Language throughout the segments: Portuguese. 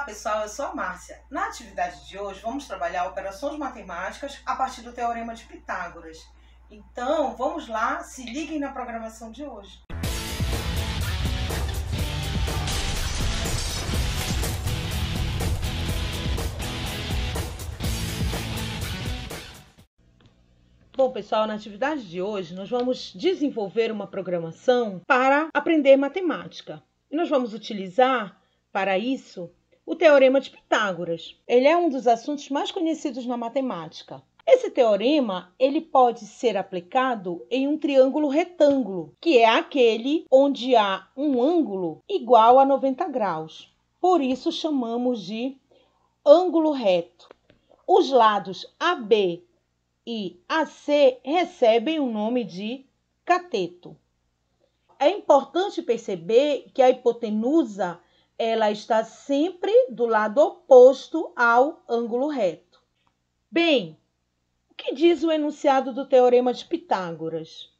pessoal, eu sou a Márcia. Na atividade de hoje vamos trabalhar operações matemáticas a partir do Teorema de Pitágoras. Então vamos lá, se liguem na programação de hoje. Bom, pessoal, na atividade de hoje nós vamos desenvolver uma programação para aprender matemática. E nós vamos utilizar, para isso, o Teorema de Pitágoras. Ele é um dos assuntos mais conhecidos na matemática. Esse teorema ele pode ser aplicado em um triângulo retângulo, que é aquele onde há um ângulo igual a 90 graus. Por isso chamamos de ângulo reto. Os lados AB e AC recebem o nome de cateto. É importante perceber que a hipotenusa ela está sempre do lado oposto ao ângulo reto. Bem, o que diz o enunciado do Teorema de Pitágoras?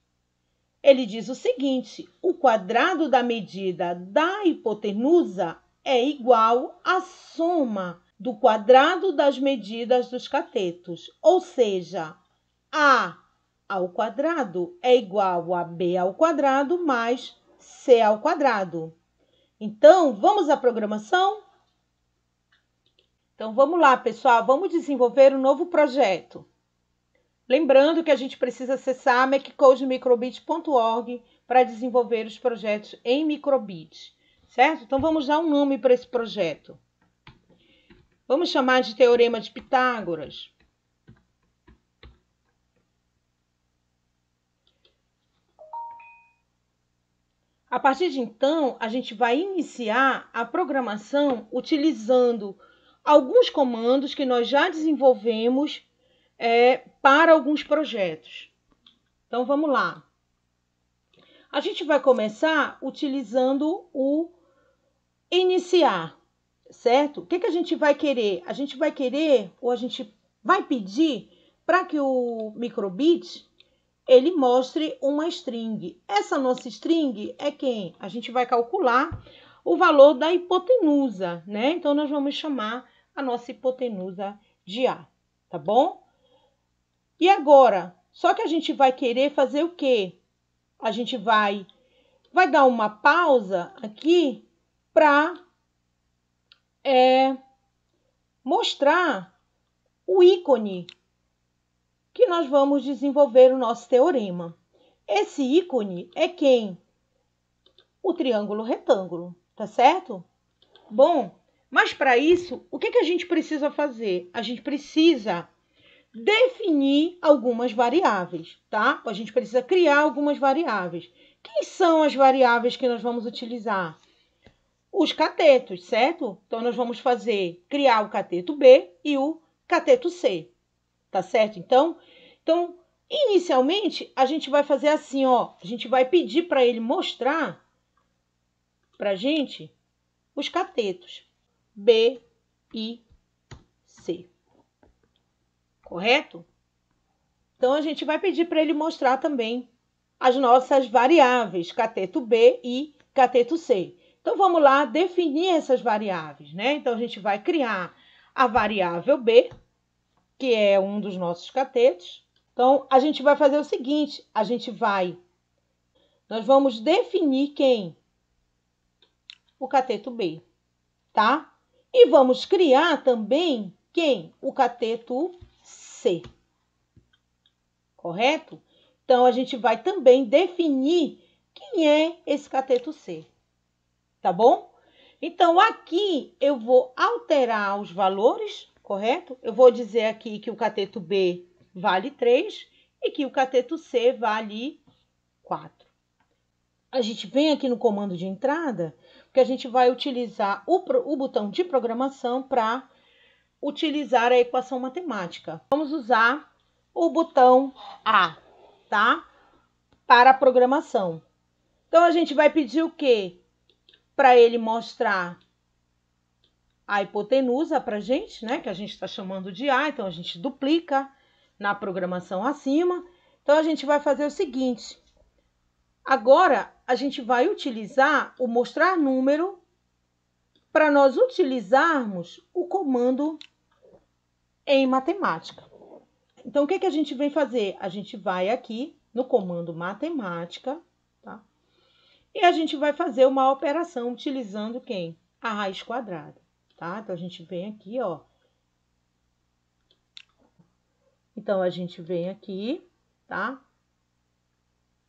Ele diz o seguinte: o quadrado da medida da hipotenusa é igual à soma do quadrado das medidas dos catetos, ou seja, A ao quadrado é igual a B ao quadrado mais C ao quadrado. Então, vamos à programação? Então, vamos lá, pessoal, vamos desenvolver um novo projeto. Lembrando que a gente precisa acessar macodemicrobit.org para desenvolver os projetos em microbit, certo? Então, vamos dar um nome para esse projeto. Vamos chamar de Teorema de Pitágoras. A partir de então, a gente vai iniciar a programação utilizando alguns comandos que nós já desenvolvemos para alguns projetos. Então, vamos lá. A gente vai começar utilizando o iniciar. Certo? O que a gente vai querer? A gente vai querer ou a gente vai pedir para que o microbit ele mostre uma string. Essa nossa string é quem? A gente vai calcular o valor da hipotenusa, né? Então, nós vamos chamar a nossa hipotenusa de A, tá bom? E agora, só que a gente vai querer fazer o quê? A gente vai dar uma pausa aqui para mostrar o ícone que nós vamos desenvolver o nosso teorema. Esse ícone é quem? O triângulo retângulo, tá certo? Bom, mas para isso, o que a gente precisa fazer? A gente precisa definir algumas variáveis, tá? A gente precisa criar algumas variáveis. Quem são as variáveis que nós vamos utilizar? Os catetos, certo? Então, nós vamos criar o cateto B e o cateto C, tá certo? Então, inicialmente, a gente vai fazer assim, ó. A gente vai pedir para ele mostrar pra gente os catetos B e C, correto? Então, a gente vai pedir para ele mostrar também as nossas variáveis, cateto B e cateto C. Então, vamos lá definir essas variáveis, né? Então, a gente vai criar a variável B, que é um dos nossos catetos. Então, a gente vai fazer o seguinte, nós vamos definir quem? O cateto B, tá? E vamos criar também quem? O cateto C, correto? Então, a gente vai também definir quem é esse cateto C. Tá bom? Então, aqui eu vou alterar os valores, correto? Eu vou dizer aqui que o cateto B vale 3 e que o cateto C vale 4. A gente vem aqui no comando de entrada, porque a gente vai utilizar o botão de programação para utilizar a equação matemática. Vamos usar o botão A, tá? Para a programação. Então, a gente vai pedir o quê? Para ele mostrar a hipotenusa para a gente, né? Que a gente está chamando de A, então a gente duplica na programação acima. Então, a gente vai fazer o seguinte. Agora, a gente vai utilizar o mostrar número para nós utilizarmos o comando em matemática. Então, o que a gente vem fazer? A gente vai aqui no comando matemática, tá? E a gente vai fazer uma operação utilizando quem? A raiz quadrada, tá? Então, a gente vem aqui, ó. Então, a gente vem aqui, tá?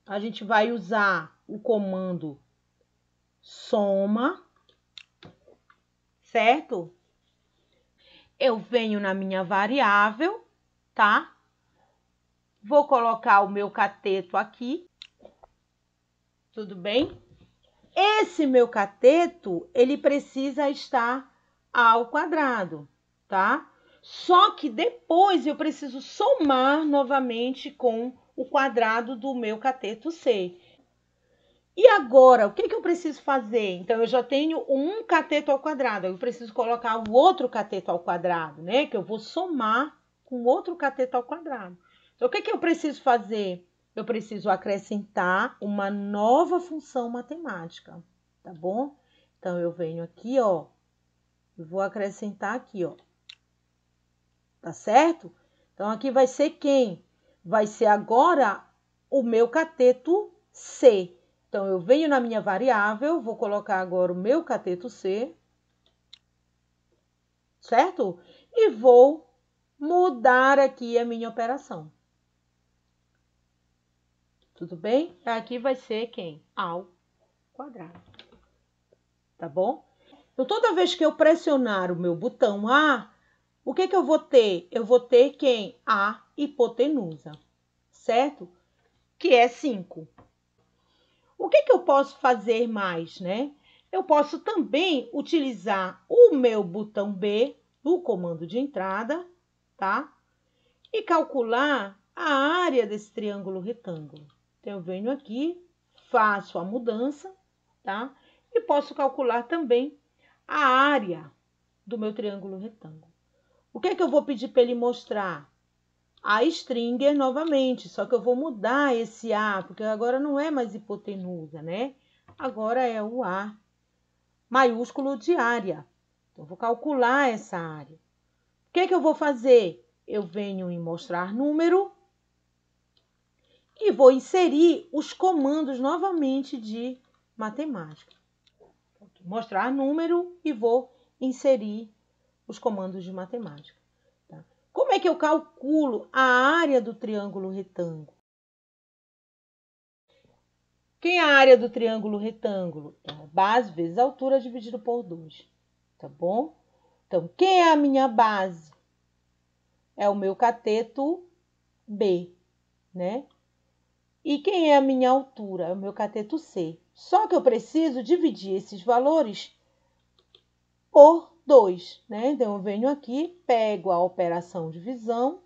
A gente vai usar o comando soma, certo? Eu venho na minha variável, tá? Vou colocar o meu cateto aqui. Tudo bem? Esse meu cateto, ele precisa estar ao quadrado, tá? Só que depois eu preciso somar novamente com o quadrado do meu cateto C. E agora, o que eu preciso fazer? Então, eu já tenho um cateto ao quadrado, eu preciso colocar o outro cateto ao quadrado, né? Que eu vou somar com outro cateto ao quadrado. Então, o que eu preciso fazer? Eu preciso acrescentar uma nova função matemática, tá bom? Então, eu venho aqui, ó, e vou acrescentar aqui, ó. Tá certo? Então, aqui vai ser quem? Vai ser agora o meu cateto C. Então, eu venho na minha variável, vou colocar agora o meu cateto C, certo? E vou mudar aqui a minha operação. Tudo bem? Aqui vai ser quem? Ao quadrado. Tá bom? Então, toda vez que eu pressionar o meu botão A, o que eu vou ter? Eu vou ter quem? A hipotenusa, certo? Que é 5. O que eu posso fazer mais, né? Eu posso também utilizar o meu botão B, o comando de entrada, tá? E calcular a área desse triângulo retângulo. Então, eu venho aqui, faço a mudança, tá? E posso calcular também a área do meu triângulo retângulo. O que eu vou pedir para ele mostrar? A stringer novamente, só que eu vou mudar esse A, porque agora não é mais hipotenusa, né? Agora é o A maiúsculo de área. Então, eu vou calcular essa área. O que eu vou fazer? Eu venho em mostrar número e vou inserir os comandos novamente de matemática. Mostrar número e vou inserir os comandos de matemática. Como é que eu calculo a área do triângulo retângulo? Quem é a área do triângulo retângulo? Então, base vezes altura dividido por 2. Tá bom? Então, quem é a minha base? É o meu cateto B, né? E quem é a minha altura? É o meu cateto C. Só que eu preciso dividir esses valores por 2, né? Então, eu venho aqui, pego a operação divisão,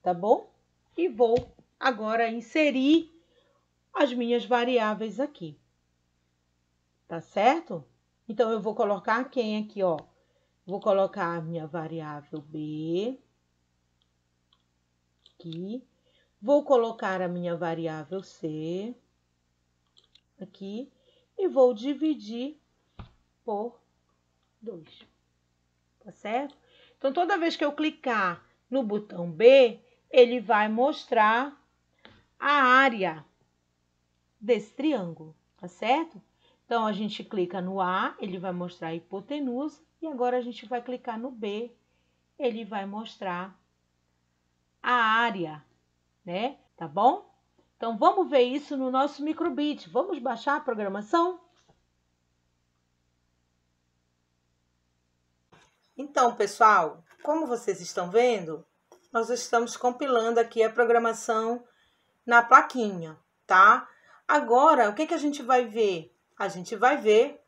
tá bom? E vou agora inserir as minhas variáveis aqui. Tá certo? Então, eu vou colocar quem aqui, ó? Vou colocar a minha variável B aqui. Vou colocar a minha variável C aqui e vou dividir por 2. Tá certo? Então, toda vez que eu clicar no botão B, ele vai mostrar a área desse triângulo, tá certo? Então, a gente clica no A, ele vai mostrar a hipotenusa, e agora a gente vai clicar no B, ele vai mostrar a área, né? Tá bom? Então, vamos ver isso no nosso microbit. Vamos baixar a programação? Então, pessoal, como vocês estão vendo, nós estamos compilando aqui a programação na plaquinha, tá? Agora, o que a gente vai ver? A gente vai ver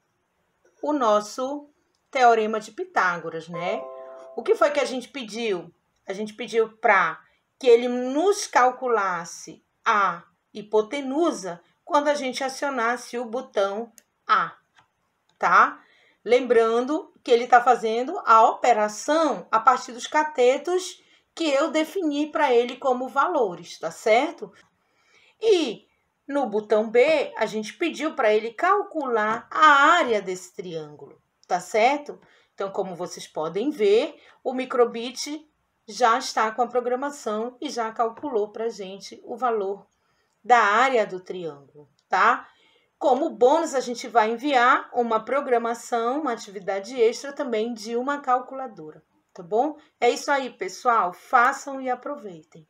o nosso teorema de Pitágoras, né? O que foi que a gente pediu? A gente pediu para que ele nos calculasse a hipotenusa quando a gente acionasse o botão A, tá? Lembrando que ele está fazendo a operação a partir dos catetos que eu defini para ele como valores, tá certo? E no botão B, a gente pediu para ele calcular a área desse triângulo, tá certo? Então, como vocês podem ver, o Microbit já está com a programação e já calculou para a gente o valor da área do triângulo, tá? Como bônus, a gente vai enviar uma programação, uma atividade extra também de uma calculadora, tá bom? É isso aí, pessoal. Façam e aproveitem.